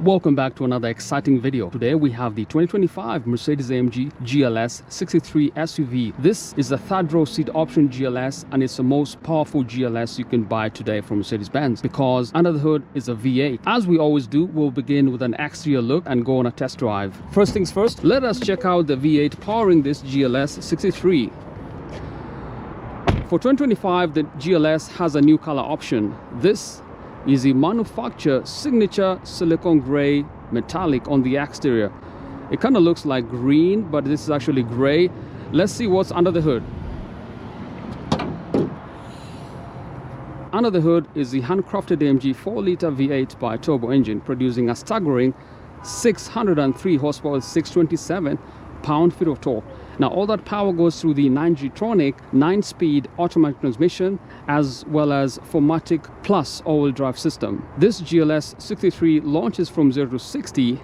Welcome back to another exciting video. Today we have the 2025 Mercedes-AMG GLS 63 SUV. This is the third row seat option GLS, and it's the most powerful GLS you can buy today from Mercedes-Benz because under the hood is a V8. As we always do, we'll begin with an exterior look and go on a test drive. First things first, let us check out the V8 powering this GLS 63. For 2025, the GLS has a new color option. This is the manufacturer signature silicone gray metallic on the exterior. It kind of looks like green, but this is actually gray. Let's see what's under the hood. Under the hood is the handcrafted AMG 4-liter V8 bi-turbo engine, producing a staggering 603 horsepower, 627 pound-feet of torque. Now all that power goes through the 9G-tronic 9-speed automatic transmission as well as 4MATIC Plus all-wheel drive system. This GLS 63 launches from 0 to 60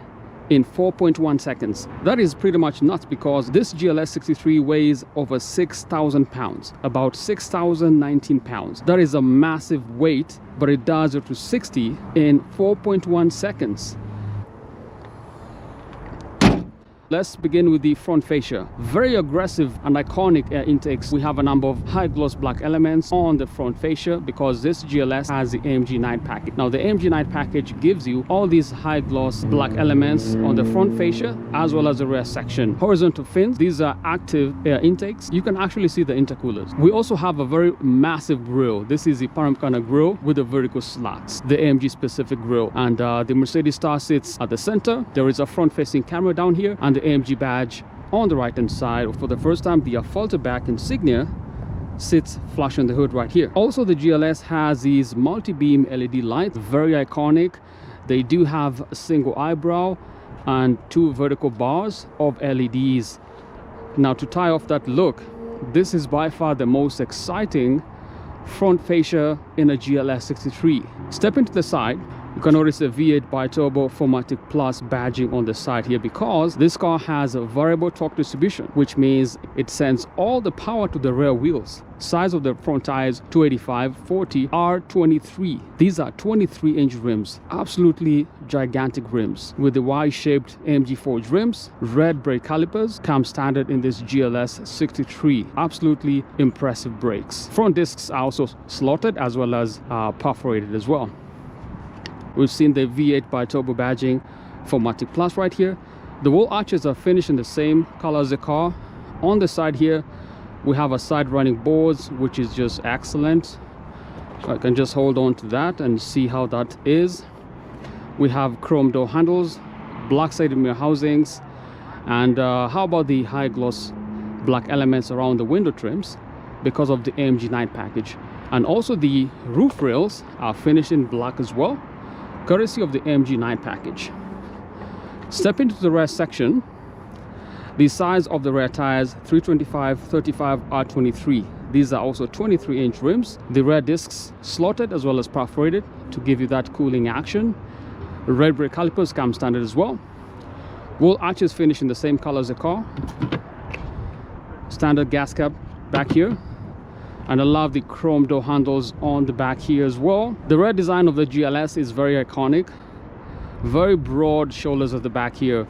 in 4.1 seconds. That is pretty much nuts because this GLS 63 weighs over 6,000 pounds, about 6,019 pounds. That is a massive weight, but it does 0 to 60 in 4.1 seconds. Let's begin with the front fascia. Very aggressive and iconic air intakes. We have a number of high gloss black elements on the front fascia because this GLS has the AMG Night package. Now the AMG Night package gives you all these high gloss black elements on the front fascia as well as the rear section. Horizontal fins, these are active air intakes. You can actually see the intercoolers. We also have a very massive grille. This is the Panamericana grille with the vertical slats, the AMG-specific grille, and the Mercedes star sits at the center. There is a front-facing camera down here and the AMG badge on the right hand side. For the first time, the Falter back insignia sits flush on the hood right here. Also, the GLS has these multi-beam LED lights, very iconic. They do have a single eyebrow and two vertical bars of LEDs. Now to tie off that look, this is by far the most exciting front fascia in a GLS 63. Stepping to the side, you can notice the V8 bi-turbo 4MATIC Plus badging on the side here because this car has a variable torque distribution, which means it sends all the power to the rear wheels. Size of the front tires 285/40 R23. These are 23-inch rims, absolutely gigantic rims with the Y-shaped AMG forged rims. Red brake calipers come standard in this GLS 63. Absolutely impressive brakes. Front discs are also slotted as well as perforated as well. We've seen the V8 bi-turbo badging for 4MATIC Plus right here. The wheel arches are finished in the same color as the car. On the side here, we have a side running boards, which is just excellent. I can just hold on to that and see how that is. We have chrome door handles, black sided mirror housings, and how about the high gloss black elements around the window trims because of the AMG Night package. And also the roof rails are finished in black as well, courtesy of the AMG Night package. Step into the rear section. The size of the rear tires 325/35 R23. These are also 23-inch rims. The rear discs slotted as well as perforated to give you that cooling action. Red brake calipers come standard as well. Wheel arches finish in the same color as the car. Standard gas cap back here. And I love the chrome door handles on the back here as well. The rear design of the GLS is very iconic. Very broad shoulders at the back here.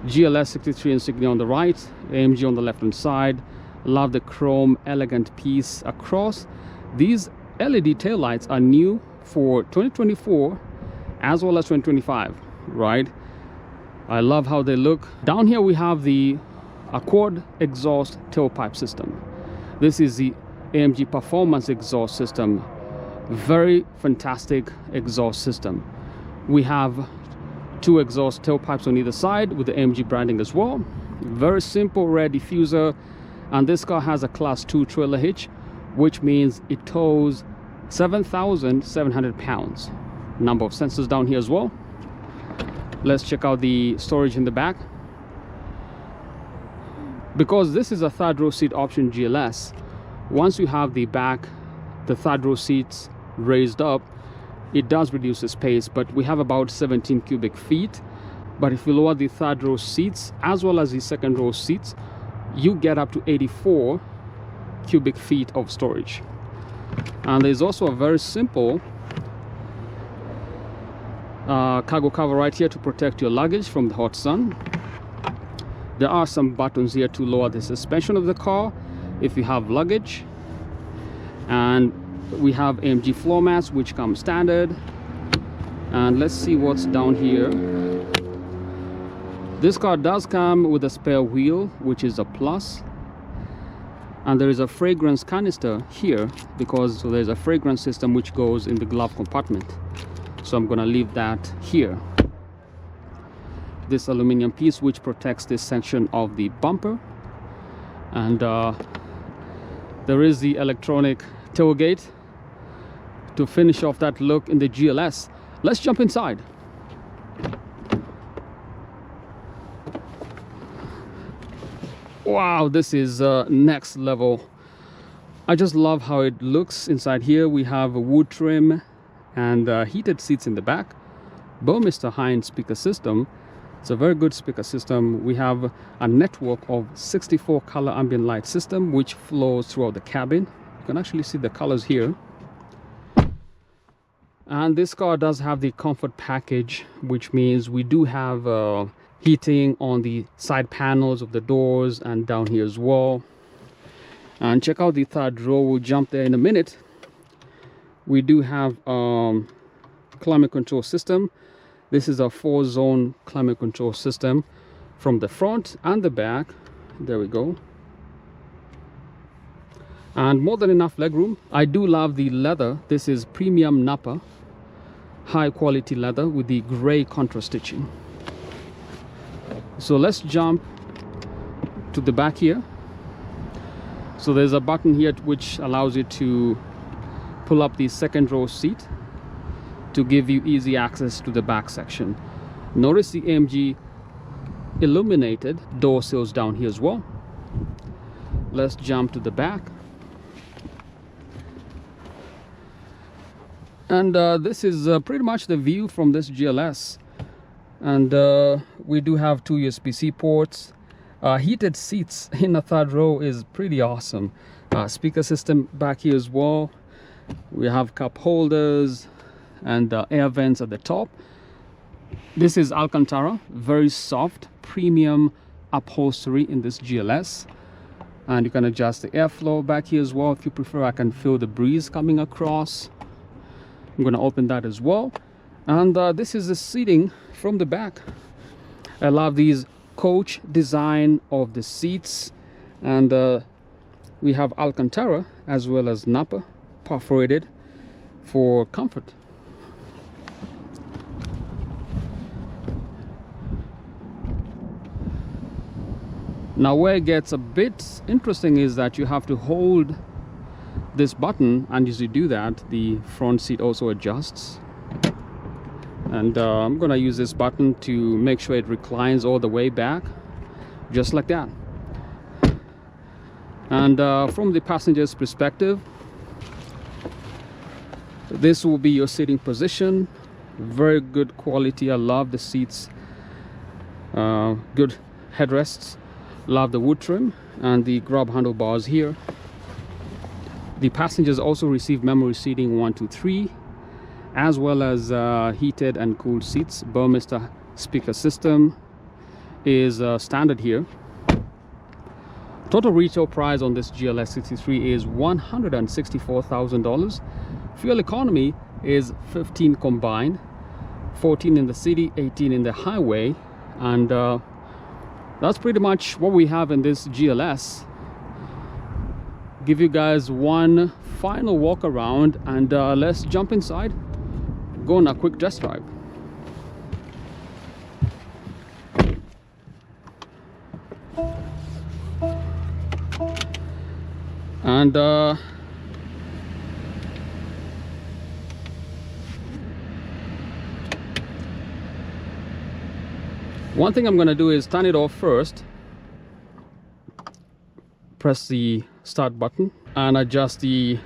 GLS 63 insignia on the right, AMG on the left hand side. Love the chrome elegant piece across. These LED taillights are new for 2024 as well as 2025, right? I love how they look. Down here we have the Accord exhaust tailpipe system. This is the AMG performance exhaust system. Very fantastic exhaust system. We have two exhaust tailpipes on either side with the AMG branding as well. Very simple rear diffuser, and this car has a class 2 trailer hitch, which means it tows 7,700 pounds. Number of sensors down here as well. Let's check out the storage in the back. Because this is a third row seat option GLS, once you have the back, the third row seats raised up, it does reduce the space, but we have about 17 cubic feet. But if you lower the third row seats as well as the second row seats, you get up to 84 cubic feet of storage. And there's also a very simple Cargo cover right here to protect your luggage from the hot sun. There are some buttons here to lower the suspension of the car if you have luggage. And we have AMG floor mats which come standard. And let's see what's down here. This car does come with a spare wheel, which is a plus. And there is a fragrance canister here because there's a fragrance system which goes in the glove compartment. So I'm gonna leave that here. This aluminum piece which protects this section of the bumper. And there is the electronic tailgate to finish off that look in the GLS. Let's jump inside. Wow, this is next level. I just love how it looks inside here. We have a wood trim and heated seats in the back. Burmester Hines speaker system. It's a very good speaker system. We have a network of 64 color ambient light system which flows throughout the cabin. You can actually see the colors here. And this car does have the comfort package, which means we do have heating on the side panels of the doors and down here as well. And check out the third row. We'll jump there in a minute. We do have climate control system. This is a 4-zone climate control system from the front and the back. There we go. And more than enough legroom. I do love the leather. This is premium Napa, high quality leather with the gray contra stitching. So let's jump to the back here. So there's a button here which allows you to pull up the second row seat to give you easy access to the back section. Notice the AMG illuminated door sills down here as well. Let's jump to the back. And this is pretty much the view from this GLS. And we do have 2 USB-C ports. Heated seats in the third row is pretty awesome. Speaker system back here as well. We have cup holders and air vents at the top. This is Alcantara, very soft premium upholstery in this GLS. And you can adjust the airflow back here as well. If you prefer, I can feel the breeze coming across. I'm going to open that as well. And this is the seating from the back. I love these coach design of the seats. And we have Alcantara as well as Napa perforated for comfort. Now where it gets a bit interesting is that you have to hold this button, and as you do that, the front seat also adjusts. And I'm gonna use this button to make sure it reclines all the way back, just like that. And from the passenger's perspective, this will be your sitting position. Very good quality. I love the seats. Good headrests. Love the wood trim and the grab handlebars here. The passengers also receive memory seating 1, 2, 3, as well as heated and cooled seats. Burmester speaker system is standard here. Total retail price on this GLS 63 is $164,000. Fuel economy is 15 combined, 14 in the city, 18 in the highway, and that's pretty much what we have in this GLS. Give you guys one final walk around, and let's jump inside, go on a quick test drive. And one thing I'm going to do is turn it off first. Press the start button and adjust the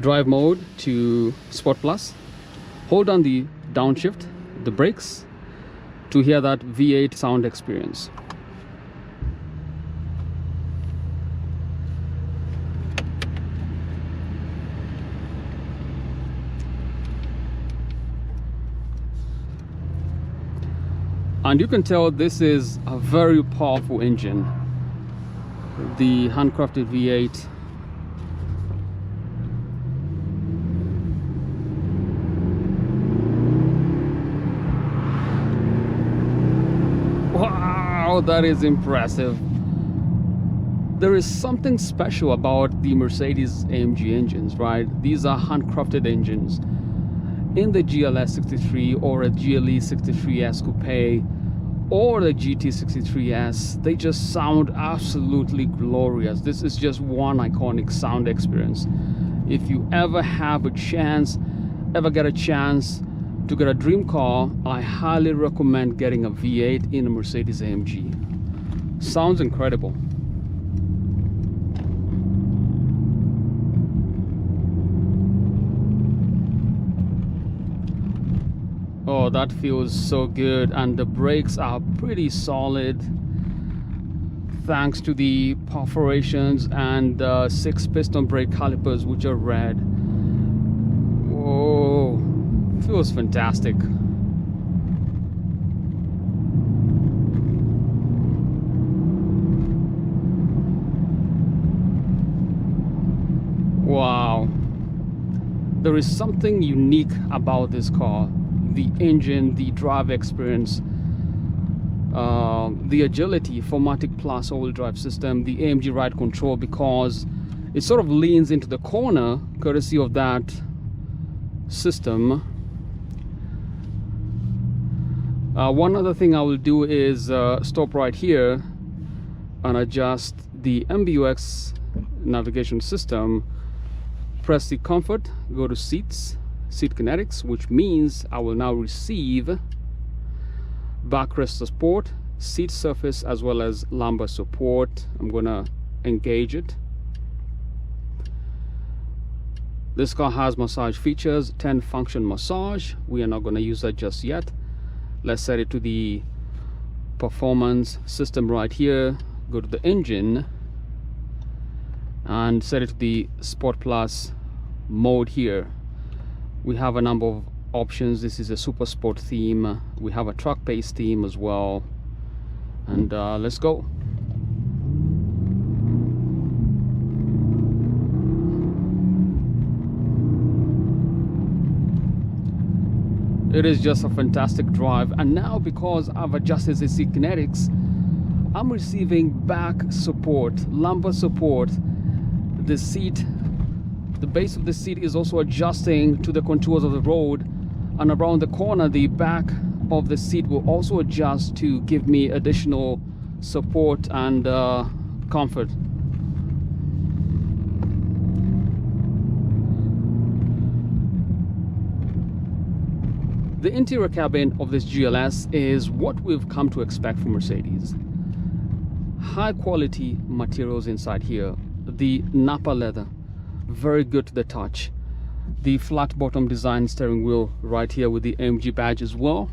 drive mode to Sport Plus. Hold on the downshift, the brakes, to hear that V8 sound experience. And you can tell this is a very powerful engine, the handcrafted V8. Wow, that is impressive. There is something special about the Mercedes-AMG engines, right? These are handcrafted engines. In the GLS 63 or a GLE 63S Coupe or the GT 63S, they just sound absolutely glorious. This is just one iconic sound experience. If you ever have a chance, get a chance to get a dream car, I highly recommend getting a V8 in a Mercedes-AMG. Sounds incredible. Oh, that feels so good, and the brakes are pretty solid thanks to the perforations and 6-piston brake calipers, which are red. Whoa, feels fantastic. Wow, there is something unique about this car. The engine, the drive experience, the agility, 4MATIC Plus all-wheel drive system, the AMG ride control, because it sort of leans into the corner courtesy of that system. One other thing I will do is stop right here and adjust the MBUX navigation system. Press the comfort, go to seats, seat kinetics, which means I will now receive backrest support, seat surface, as well as lumbar support. I'm gonna engage it. This car has massage features, 10 function massage. We are not gonna use that just yet. Let's set it to the performance system right here. Go to the engine and set it to the Sport Plus mode here. We have a number of options. This is a super sport theme. We have a truck pace theme as well. And let's go. It is just a fantastic drive. And now, because I've adjusted the seat kinetics, I'm receiving back support, lumbar support. The seat, the base of the seat is also adjusting to the contours of the road, and around the corner the back of the seat will also adjust to give me additional support and comfort. The interior cabin of this GLS is what we've come to expect from Mercedes. High quality materials inside here. The Napa leather, very good to the touch. The flat bottom design steering wheel right here with the AMG badge as well.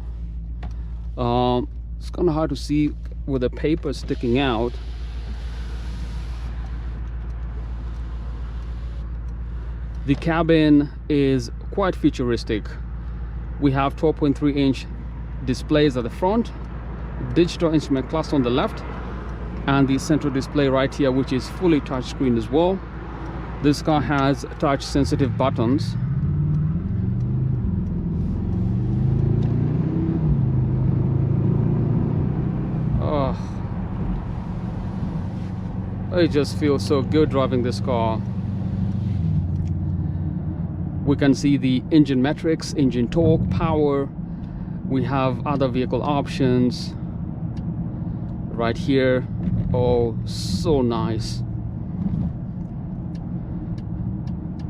It's kind of hard to see with the paper sticking out. The cabin is quite futuristic. We have 12.3-inch displays at the front, digital instrument cluster on the left, and the central display right here, which is fully touchscreen as well. This car has touch sensitive buttons. Oh, it just feels so good driving this car. We can see the engine metrics, engine torque, power. We have other vehicle options right here. Oh, so nice.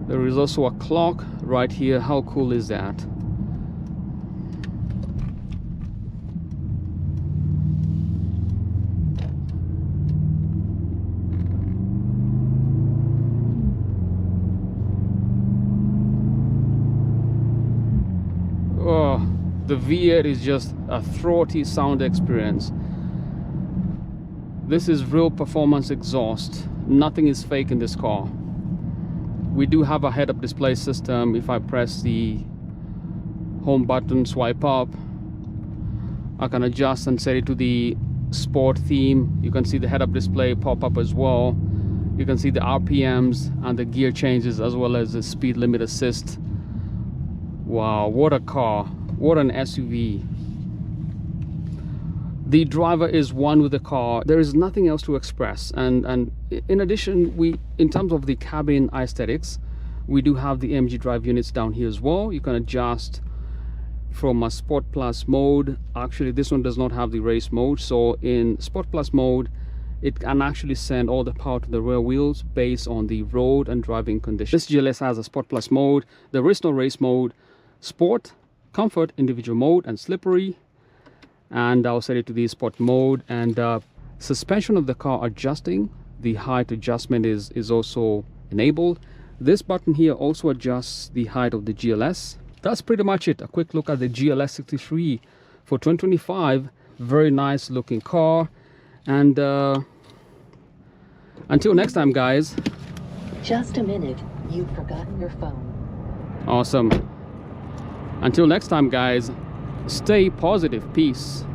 There is also a clock right here. How cool is that? Oh, the V8 is just a throaty sound experience. This is real performance exhaust. Nothing is fake in this car. We do have a head-up display system. If I press the home button, swipe up, I can adjust and set it to the sport theme. You can see the head-up display pop up as well. You can see the RPMs and the gear changes, as well as the speed limit assist. Wow, what a car, what an SUV. The driver is one with the car. There is nothing else to express. And in addition, in terms of the cabin aesthetics, we do have the AMG drive units down here as well. You can adjust from a Sport Plus mode. Actually, this one does not have the race mode. So in Sport Plus mode, it can actually send all the power to the rear wheels based on the road and driving conditions. This GLS has a Sport Plus mode. There is no race mode. Sport, comfort, individual mode, and slippery. And I'll set it to the sport mode. And suspension of the car adjusting, the height adjustment is also enabled. This button here also adjusts the height of the GLS. That's pretty much it. A quick look at the GLS 63 for 2025. Very nice looking car. And until next time, guys. Just a minute, you've forgotten your phone. Awesome. Until next time, guys, stay positive. Peace.